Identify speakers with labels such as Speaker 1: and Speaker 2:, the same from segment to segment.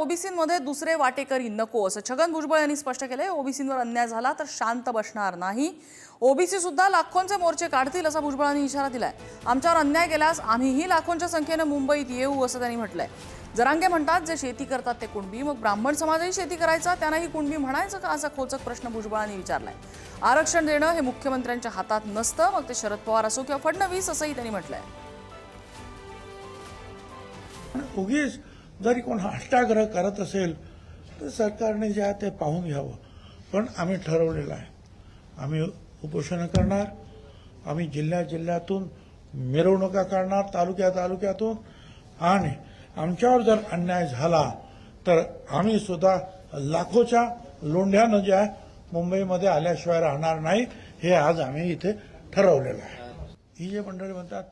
Speaker 1: ओबीसींमध्ये दुसरे वाटेकरी नको असं छगन भुजबळ यांनी स्पष्ट केलंय। ओबीसींवर अन्याय झाला तर शांत बसणार नाही। ओबीसी सुद्धा लाखोंचे मोर्चे काढतील असा भुजबळांनी इशारा दिलाय। आमच्यावर अन्याय केल्यास आम्हीही लाखोंच्या संख्येने मुंबईत येऊ असं त्यांनी म्हटलंय। जरांगे म्हणतात जे शेती करतात ते कुणबी, मग ब्राह्मण समाजही शेती करायचा त्यांनाही कुणबी म्हणायचं का असा खोचक प्रश्न भुजबळांनी विचारलाय। आरक्षण देणं हे मुख्यमंत्र्यांच्या हातात नसतं, मग ते शरद पवार असो किंवा फडणवीस असंही त्यांनी म्हटलंय।
Speaker 2: उगीच जरी कोण हट्टाग्रह करत असेल तर सरकारने जे आहे ते पाहून घ्यावं। पण आम्ही ठरवलेलं आहे, आम्ही उपोषण करणार, आम्ही जिल्ह्यातून मिरवणुका करणार, तालुक्यातून, आणि आमच्यावर जर अन्याय झाला तर आम्ही सुद्धा लाखोच्या लोंढ्यानं जे आहे मुंबईमध्ये आल्याशिवाय राहणार नाही, हे आज आम्ही इथे ठरवलेलं आहे। ही जे मंडळी म्हणतात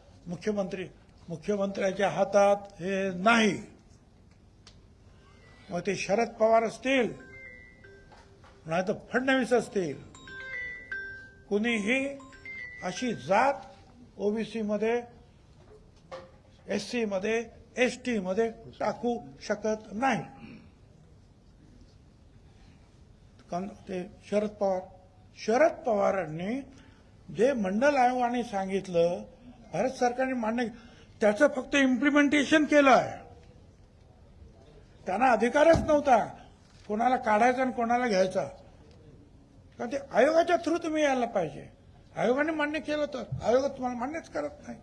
Speaker 2: मुख्यमंत्र्याच्या हातात हे नाही, मग ते शरद पवार असतील नाही तर फडणवीस असतील, कुणीही अशी जात ओबीसी मध्ये, एससी मध्ये, एसटी मध्ये टाकू शकत नाही। ते शरद पवारांनी जे मंडल आयोगाने सांगितलं, भारत सरकारने मान्य, त्याचं फक्त इम्प्लिमेंटेशन केलं आहे। त्यांना अधिकारच नव्हता कोणाला काढायचा आणि कोणाला घ्यायचा, कारण ते आयोगाच्या थ्रू तुम्ही यायला पाहिजे। आयोगाने मान्य केलं तर आयोग तुम्हाला मान्यच करत नाही।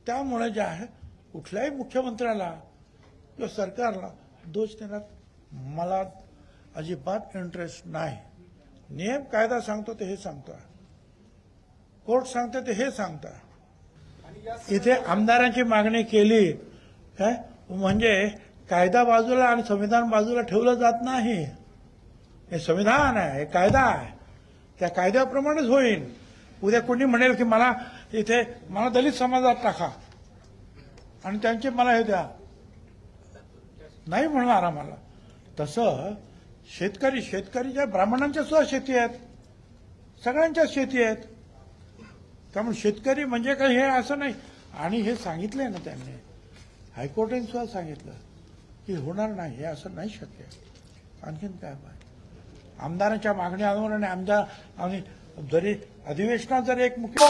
Speaker 2: त्यामुळे जे आहे कुठल्याही मुख्यमंत्र्याला किंवा सरकारला दोष देण्यात मला अजिबात इंटरेस्ट नाही। नियम कायदा सांगतो ते हे सांगतो, कोर्ट सांगते ते हे सांगतं। इथे आमदारांची मागणी केली काय म्हणजे कायदा बाजूला आणि संविधान बाजूला ठेवलं जात नाही। हे संविधान आहे, हे कायदा आहे, त्या कायद्याप्रमाणेच होईल। उद्या कोणी म्हणेल की मला दलित समाजात टाका आणि त्यांचे मला हे द्या, नाही म्हणणार आम्हाला। तसं शेतकरी ब्राह्मणांच्या सुद्धा शेती आहेत, सगळ्यांच्या शेती आहेत, त्यामुळे शेतकरी म्हणजे काही हे असं नाही। आणि हे सांगितलंय ना त्यांनी, हायकोर्टाने सुद्धा सांगितलं की होणार नाही, हे असं नाही शक्य। आणखीन काय पाहिजे? आमदारांच्या मागण्यावर आणि जरी अधिवेशनात जर एक मुख्य